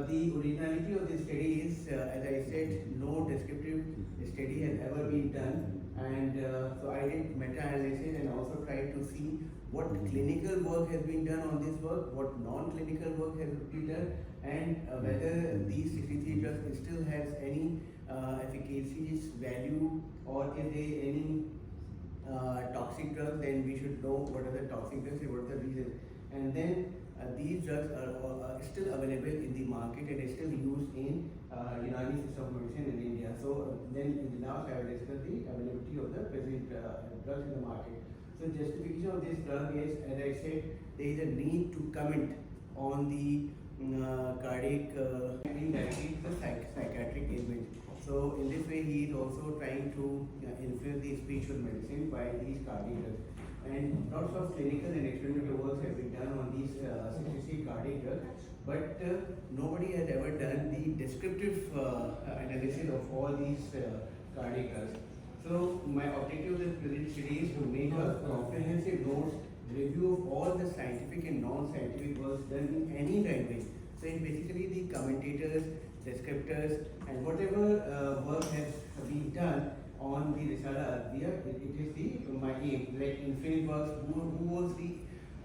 the originality of this study is, as I said, no descriptive study has ever been done, and so I did meta-analysis and also tried to see what clinical work has been done on this work, what non-clinical work has been done, and whether these 63 drugs still has any efficacious value, or is there any toxic drugs. Then we should know what are the toxic drugs and what are the reasons. And then these drugs are still available in the market and is still used in Unani system of medicine in India. So then in the last I will discuss the availability of the present drugs in the market. So justification of this drug is, as I said, there is a need to comment on the cardiac indirectly the psychiatric ailment. So in this way, he is also trying to influence the spiritual medicine by these cardiac drugs. And lots of clinical and experimental works have been done on these 63 cardiac drugs, but nobody has ever done the descriptive analysis of all these cardiac drugs. So my objective of this present study is to make a comprehensive notes review of all the scientific and non-scientific works done in any language. So it's basically the commentators, descriptors, and whatever work has been done on the Risala Adviya, it is the my aim. Like influenced works, who was the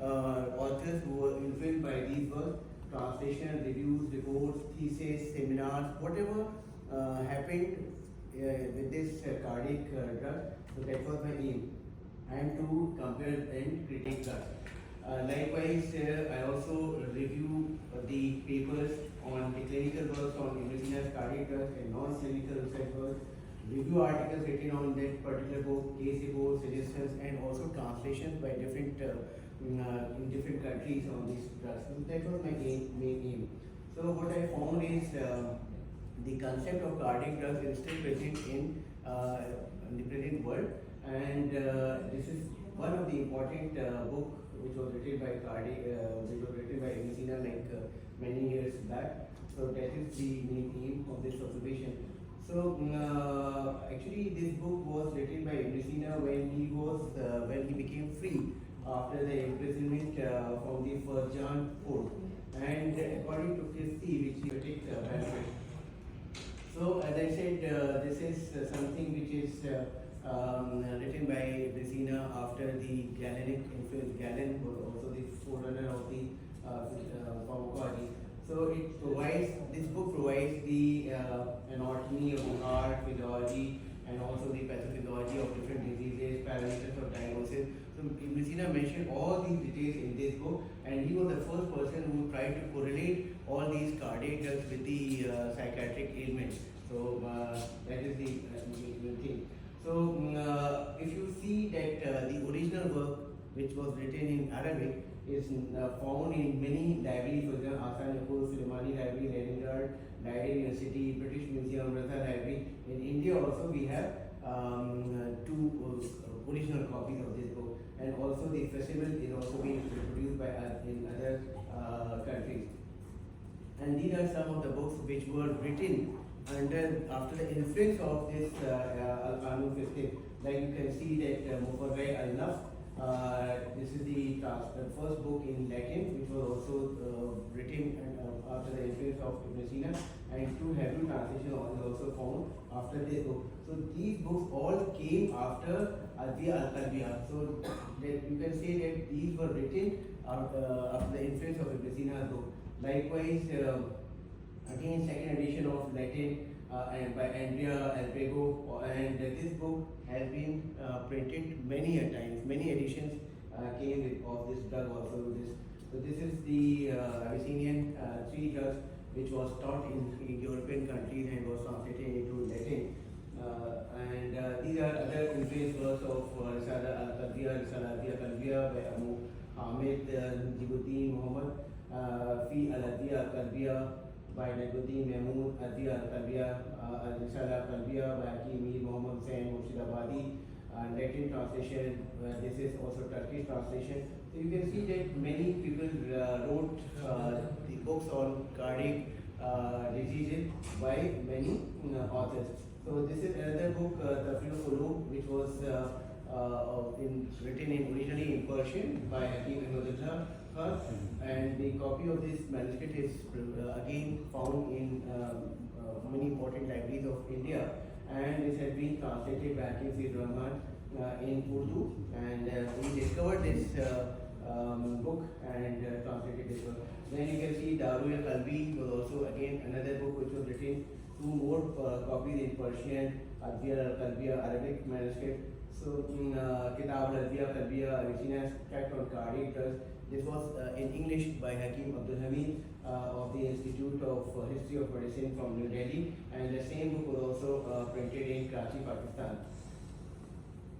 authors who were influenced by these works, translation, reviews, reports, thesis, seminars, whatever happened with this cardiac drug. So that was my aim, and to compare and critique drugs. Likewise, I also review the papers on the clinical works on Imracina's cardiac drugs and non-clinical research works, review articles written on that particular book, case reports, suggestions, and also translations by different in different countries on these drugs. So that was my main aim. So what I found is the concept of cardiac drugs is still present in the present world, and this is one of the important book which was written by Imracina like many years back. So that is the main aim of this observation. So actually, this book was written by Imracina when he became free after the imprisonment from the Firjan fort, and according to Christie, which he took benefit. So as I said, this is something which is written by Imracina after the Galenic influence. Galen was also the forerunner of the pharmacology. So this book provides the anatomy of the heart, physiology, and also the pathophysiology of different diseases, parameters of diagnosis. So Imracina mentioned all these details in this book, and he was the first person who tried to correlate all these cardiac drugs with the psychiatric ailments. So that is the main thing. So if you see that the original work, which was written in Arabic, is found in many libraries, for example, Asanapur, Suleimani Library, Leningrad, Leiden University, British Museum, Ratha Library. In India also we have two original copies of this book, and also the festival is also being produced by in other countries. And these are some of the books which were written after the influence of this Al-Qanun Festive. Like you can see that Mufarrai al-Naf, this is the first book in Latin, which was also written after the influence of Imracina, and two Hebrew translations are also found after this book. So these books all came after Adviya al-Qalbiya. So that you can say that these were written after the influence of Imracina's book. Likewise, again, second edition of Latin and by Andrea Alpego, and this book has been printed many a times. Many editions came with of this drug also. So this is the Abyssinian three drugs which was taught in European countries and was translated into Latin. And these are other influence works of Risala al-Qalbiya, Risala al-Qalbiya by Abu Hamid Jibuddin Muhammad, Fi al-Adviya al-Qalbiya by Naguddin Mahmood, Adviya al-Qalbiya, Risala al-Qalbiya by Hakim Mir Muhammad Hussain Murshidabadi, Latin translation. This is also Turkish translation. So you can see that many people wrote the books on cardiac diseases by many authors. So this is another book, Tafril Ulum, which was written originally in Persian by Hakim Ahmadullah, her, and the copy of this manuscript is again found in many important libraries of India, and this has been translated by Hakim Sayyid Rahman in Urdu, and we discovered this book and translated this book. Then you can see Darul Qalbi was also again another book which was written, two more copies in Persian, Adiyar al-Qalbiya Arabic manuscript. So Kitab al-Adiyar al-Qalbiya Avicina's tract on cardiac drugs. This was in English by Hakim Abdul Hamid of the Institute of History of Medicine from New Delhi, and the same book was also printed in Karachi, Pakistan.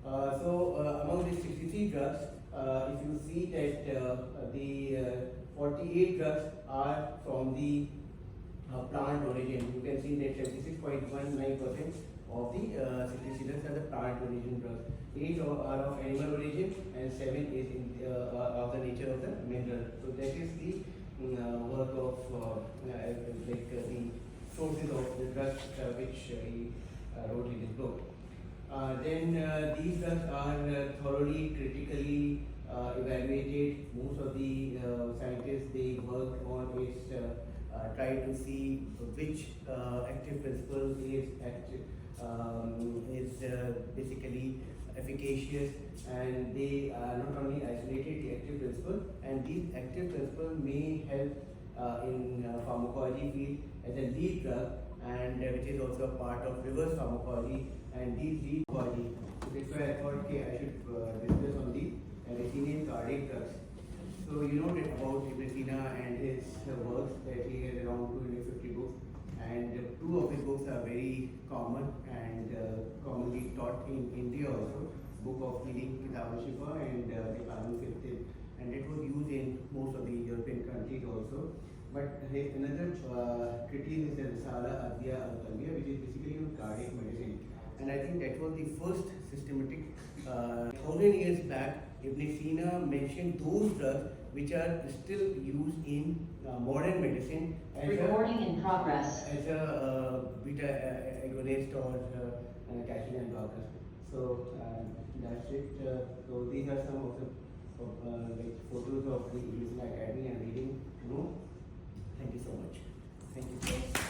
Among these 63 drugs, if you see that the 48 drugs are from the plant origin, you can see that 76.19% of the 63 drugs are the plant origin drugs. 8 are of animal origin and 7 is of the nature of the mineral. So that is the work of the sources of the drugs which he wrote in his book. Then these drugs are thoroughly, critically evaluated. Most of the scientists they work on is try to see which active principle is basically efficacious, and they not only isolated the active principle, and these active principle may help in pharmacology field as a lead drug, and which is also a part of reverse pharmacology, and these lead pharmacology. So that's why I thought okay, I should discuss on the Avicennian cardiac drugs. So you know that about Ibn Sina and his works, that he has around 250 books, and two of his books are very common and commonly taught in India also. Book of Healing, Kitab al-Shifa, and the Qanun Fiqh, and it was used in most of the European countries also. But his another treatise is the Risala Adiyar al-Qalbiya, which is basically on cardiac medicine, and I think that was the first systematic. 1,000 years back, Ibn Sina mentioned those drugs which are still used in modern medicine as Recording in progress. As a beta agonist or calcium blocker. So that's it. So these are some of the photos of the Ibn Sina Academy I'm reading. Thank you so much. Thank you.